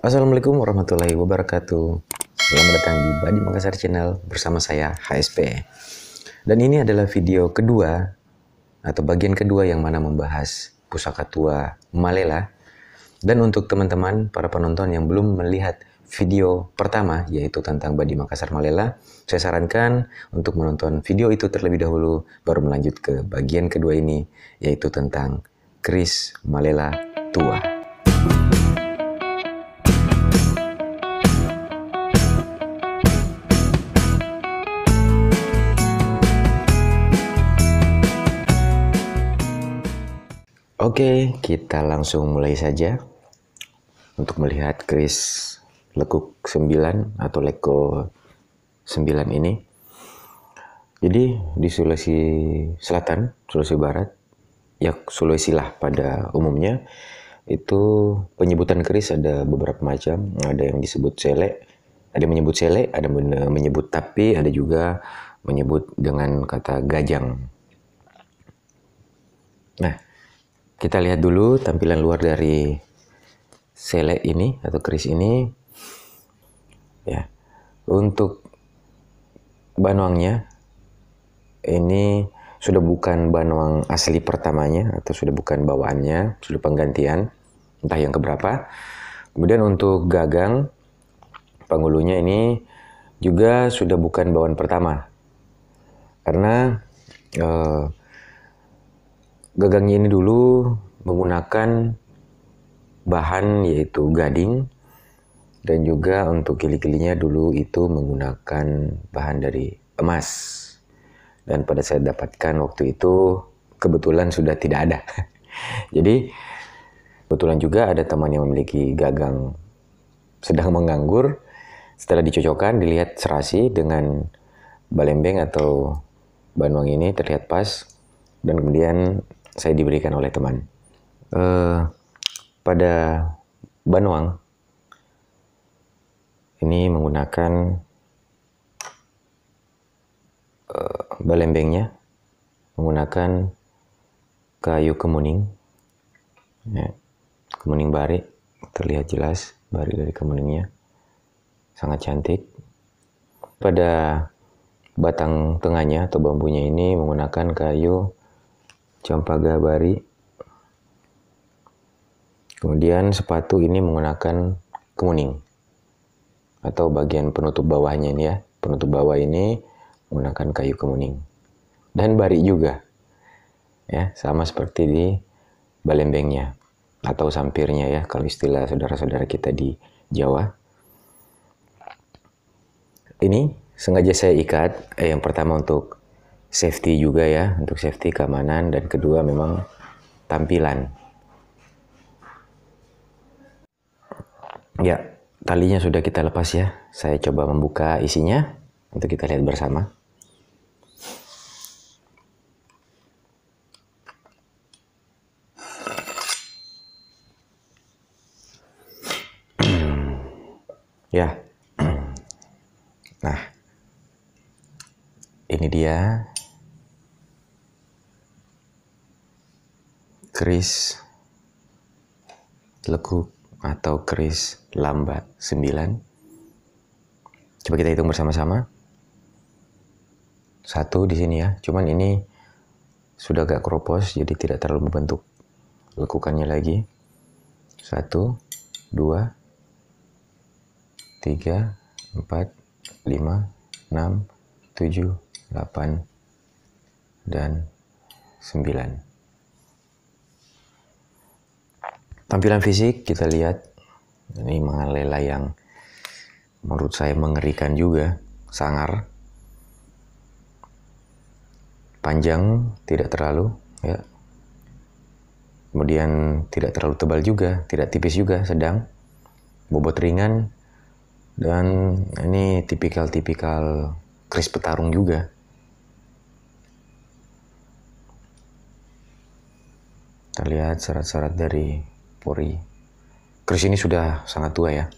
Assalamualaikum warahmatullahi wabarakatuh. Selamat datang di Badi Makassar Channel bersama saya HSP. Dan ini adalah video kedua atau bagian kedua yang mana membahas pusaka tua Malela. Dan untuk teman-teman para penonton yang belum melihat video pertama yaitu tentang Badi Makassar Malela, saya sarankan untuk menonton video itu terlebih dahulu baru melanjut ke bagian kedua ini yaitu tentang keris Malela tua. Oke, kita langsung mulai saja untuk melihat keris lekuk 9 atau leko 9 ini. Jadi di Sulawesi Selatan, Sulawesi Barat, ya Sulawesi lah pada umumnya, itu penyebutan keris ada beberapa macam. Ada yang disebut sele, ada yang menyebut sele, ada menyebut tapi, ada juga menyebut dengan kata gajang. Nah, kita lihat dulu tampilan luar dari sele ini atau keris ini. Ya, untuk banwangnya ini sudah bukan banwang asli pertamanya atau sudah bukan bawaannya, sudah penggantian, entah yang keberapa. Kemudian untuk gagang penghulunya ini juga sudah bukan bawaan pertama, karena gagangnya ini dulu menggunakan bahan yaitu gading, dan juga untuk kili-kilinya dulu itu menggunakan bahan dari emas. Dan pada saya dapatkan waktu itu kebetulan sudah tidak ada. Jadi kebetulan juga ada teman yang memiliki gagang sedang menganggur. Setelah dicocokkan, dilihat serasi dengan balembeng atau banwang ini terlihat pas, dan kemudian saya diberikan oleh teman. Pada banwang ini menggunakan balembengnya menggunakan kayu kemuning, ya, kemuning barik, terlihat jelas barik dari kemuningnya, sangat cantik. Pada batang tengahnya atau bambunya ini menggunakan kayu Campaga Bari. Kemudian sepatu ini menggunakan kemuning atau bagian penutup bawahnya ini ya. Penutup bawah ini menggunakan kayu kemuning. Dan bari juga. Ya, sama seperti di balembengnya atau sampirnya ya kalau istilah saudara-saudara kita di Jawa. Ini sengaja saya ikat yang pertama untuk safety juga ya, untuk safety keamanan, dan kedua memang tampilan. Ya, talinya sudah kita lepas ya. Saya coba membuka isinya untuk kita lihat bersama. Ya. Nah, ini dia keris lekuk atau keris lamba 9. Coba kita hitung bersama-sama. 1 di sini ya. Cuman ini sudah agak keropos jadi tidak terlalu membentuk lekukannya lagi. 1, 2, 3, 4, 5, 6, 7, 8, dan 9. Tampilan fisik kita lihat, ini Malela yang menurut saya mengerikan juga, sangar. Panjang, tidak terlalu ya. Kemudian tidak terlalu tebal juga, tidak tipis juga, sedang. Bobot ringan, dan ini tipikal keris petarung juga. Terlihat syarat-syarat dari pori. Keris ini sudah sangat tua ya.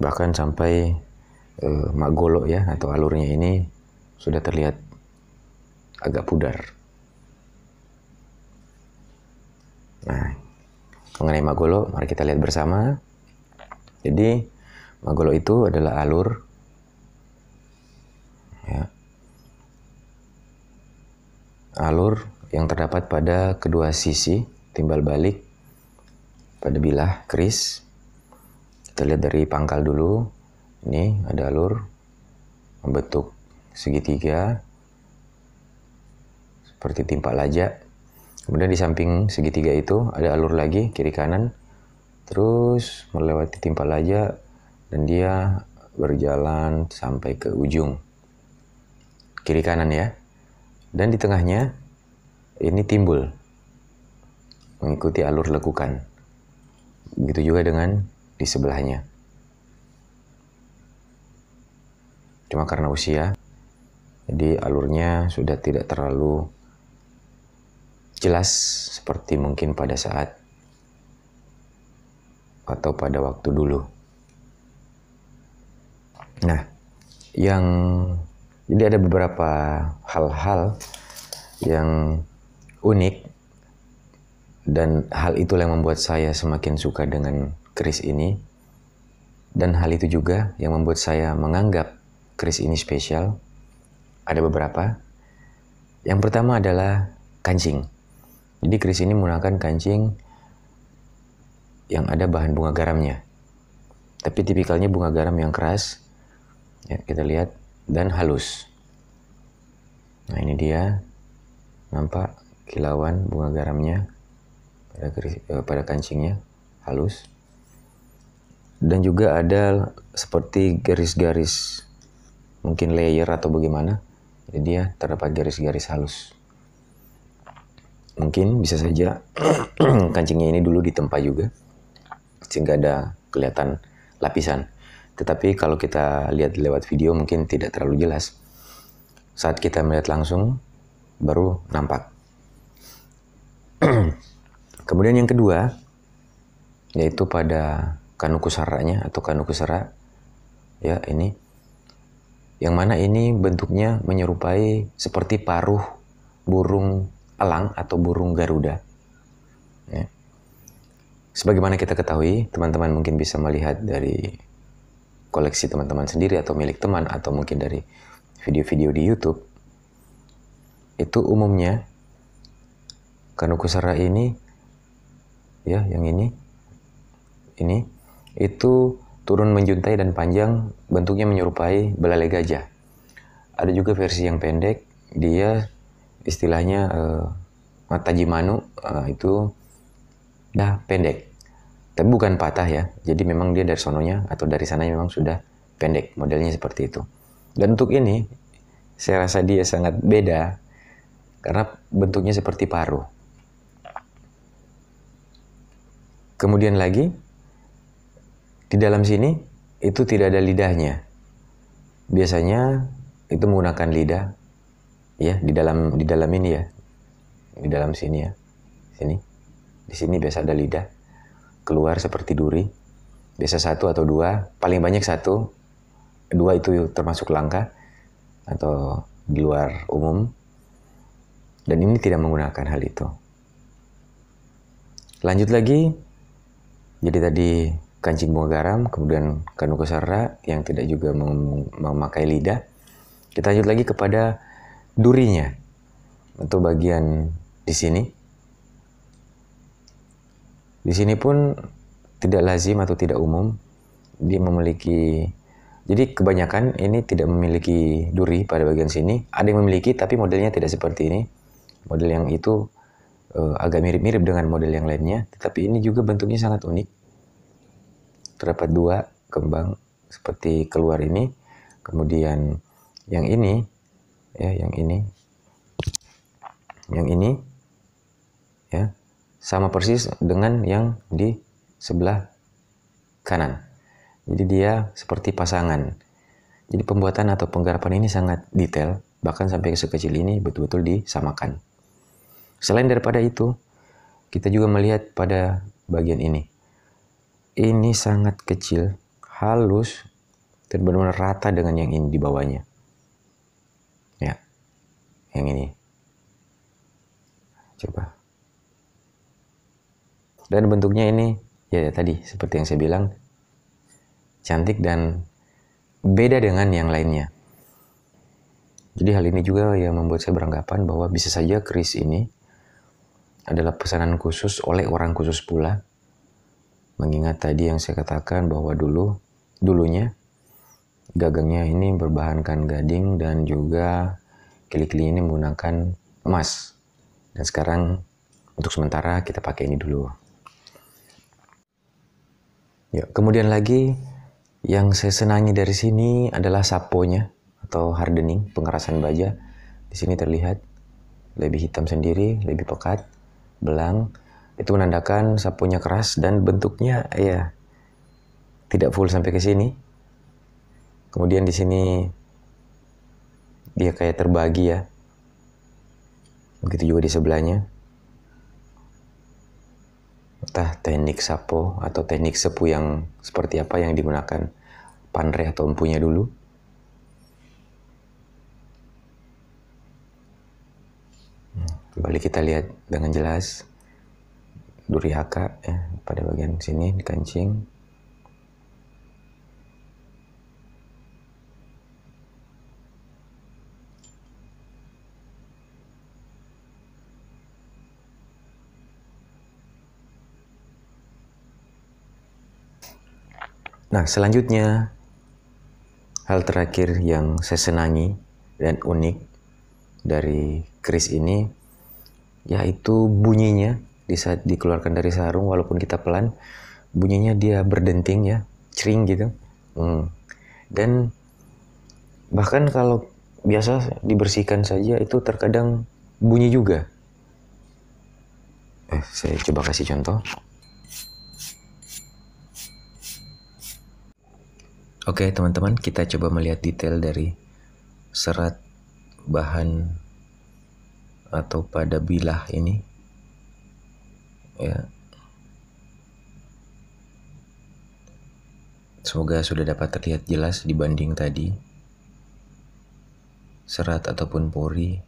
Bahkan sampai magolo ya atau alurnya ini sudah terlihat agak pudar. Nah, mengenai magolo, mari kita lihat bersama. Jadi magolo itu adalah alur, ya, alur yang terdapat pada kedua sisi timbal balik pada bilah keris. Kita lihat dari pangkal dulu. Ini ada alur membentuk segitiga seperti timpa lajak. Kemudian di samping segitiga itu ada alur lagi kiri kanan, terus melewati timpa lajak dan dia berjalan sampai ke ujung kiri kanan ya. Dan di tengahnya ini timbul mengikuti alur lekukan. Begitu juga dengan di sebelahnya. Cuma karena usia, jadi alurnya sudah tidak terlalu jelas seperti mungkin pada saat atau pada waktu dulu. Nah, jadi ada beberapa hal-hal yang unik, dan hal itulah yang membuat saya semakin suka dengan keris ini, dan hal itu juga yang membuat saya menganggap keris ini spesial. Ada beberapa. Yang pertama adalah kancing. Jadi keris ini menggunakan kancing yang ada bahan bunga garamnya, tapi tipikalnya bunga garam yang keras ya, kita lihat, dan halus. Nah ini dia, nampak kilauan bunga garamnya pada kancingnya, halus. Dan juga ada seperti garis-garis, mungkin layer atau bagaimana. Jadi dia terdapat garis-garis halus. Mungkin bisa saja kancingnya ini dulu ditempa juga, sehingga ada kelihatan lapisan. Tetapi kalau kita lihat lewat video mungkin tidak terlalu jelas. Saat kita melihat langsung baru nampak. Kemudian yang kedua, yaitu pada kanukusaranya atau kanukusara, ya ini, yang mana ini bentuknya menyerupai seperti paruh burung elang atau burung garuda. Ya. Sebagaimana kita ketahui, teman-teman mungkin bisa melihat dari koleksi teman-teman sendiri atau milik teman, atau mungkin dari video-video di YouTube, itu umumnya kanukusara ini, ya yang ini itu turun menjuntai dan panjang, bentuknya menyerupai belalai gajah. Ada juga versi yang pendek, dia istilahnya matajimanu, itu dah pendek, tapi bukan patah ya. Jadi memang dia dari sononya atau dari sananya memang sudah pendek, modelnya seperti itu. Dan untuk ini saya rasa dia sangat beda karena bentuknya seperti paruh. Kemudian lagi di dalam sini itu tidak ada lidahnya. Biasanya itu menggunakan lidah ya, di dalam ini ya. Di dalam sini ya. Sini. Di sini biasa ada lidah keluar seperti duri. Biasa satu atau dua, paling banyak satu. Dua itu termasuk langka atau di luar umum. Dan ini tidak menggunakan hal itu. Lanjut lagi. Jadi tadi kancing bunga garam, kemudian kanukusara yang tidak juga memakai lidah. Kita lanjut lagi kepada durinya. Untuk bagian di sini. Di sini pun tidak lazim atau tidak umum. Dia memiliki, jadi kebanyakan ini tidak memiliki duri pada bagian sini. Ada yang memiliki tapi modelnya tidak seperti ini. Model yang itu agak mirip-mirip dengan model yang lainnya. Tetapi ini juga bentuknya sangat unik. Terdapat dua kembang seperti keluar ini. Kemudian yang ini, ya yang ini ya sama persis dengan yang di sebelah kanan. Jadi dia seperti pasangan. Jadi pembuatan atau penggarapan ini sangat detail, bahkan sampai sekecil ini betul-betul disamakan. Selain daripada itu, kita juga melihat pada bagian ini. Ini sangat kecil, halus, dan benar-benar rata dengan yang ini di bawahnya. Ya, yang ini. Coba. Dan bentuknya ini, ya tadi seperti yang saya bilang, cantik dan beda dengan yang lainnya. Jadi hal ini juga yang membuat saya beranggapan bahwa bisa saja keris ini adalah pesanan khusus oleh orang khusus pula. Mengingat tadi yang saya katakan bahwa dulunya gagangnya ini berbahankan gading dan juga kili-kili ini menggunakan emas. Dan sekarang untuk sementara kita pakai ini dulu. Ya, kemudian lagi yang saya senangi dari sini adalah saponya atau hardening, pengerasan baja. Di sini terlihat lebih hitam sendiri, lebih pekat, belang. Itu menandakan saponya keras dan bentuknya ya tidak full sampai ke sini. Kemudian di sini dia kayak terbagi ya. Begitu juga di sebelahnya. Entah teknik sapo atau teknik sepu yang seperti apa yang digunakan panre atau empunya dulu. Kembali kita lihat dengan jelas duri haka ya, pada bagian sini di kancing. Nah, selanjutnya hal terakhir yang saya senangi dan unik dari keris ini yaitu bunyinya di saat dikeluarkan dari sarung, walaupun kita pelan, bunyinya dia berdenting ya, cering gitu. Dan bahkan kalau biasa dibersihkan saja itu terkadang bunyi juga. Saya coba kasih contoh. Oke teman-teman, kita coba melihat detail dari serat bahan atau pada bilah ini ya. Semoga sudah dapat terlihat jelas dibanding tadi serat ataupun pori.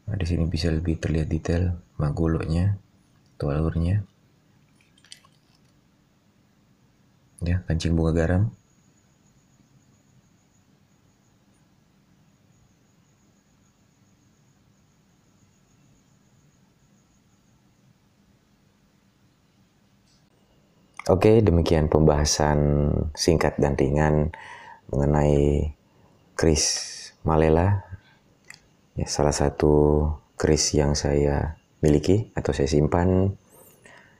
Nah, di sini bisa lebih terlihat detail maguloknya atau alurnya. Ya, kancing bunga garam. Oke, demikian pembahasan singkat dan ringan mengenai keris Malela. Ya, salah satu keris yang saya miliki atau saya simpan.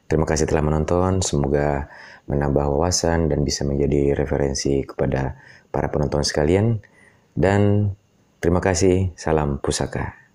Terima kasih telah menonton. Semoga menambah wawasan dan bisa menjadi referensi kepada para penonton sekalian. Dan terima kasih. Salam pusaka.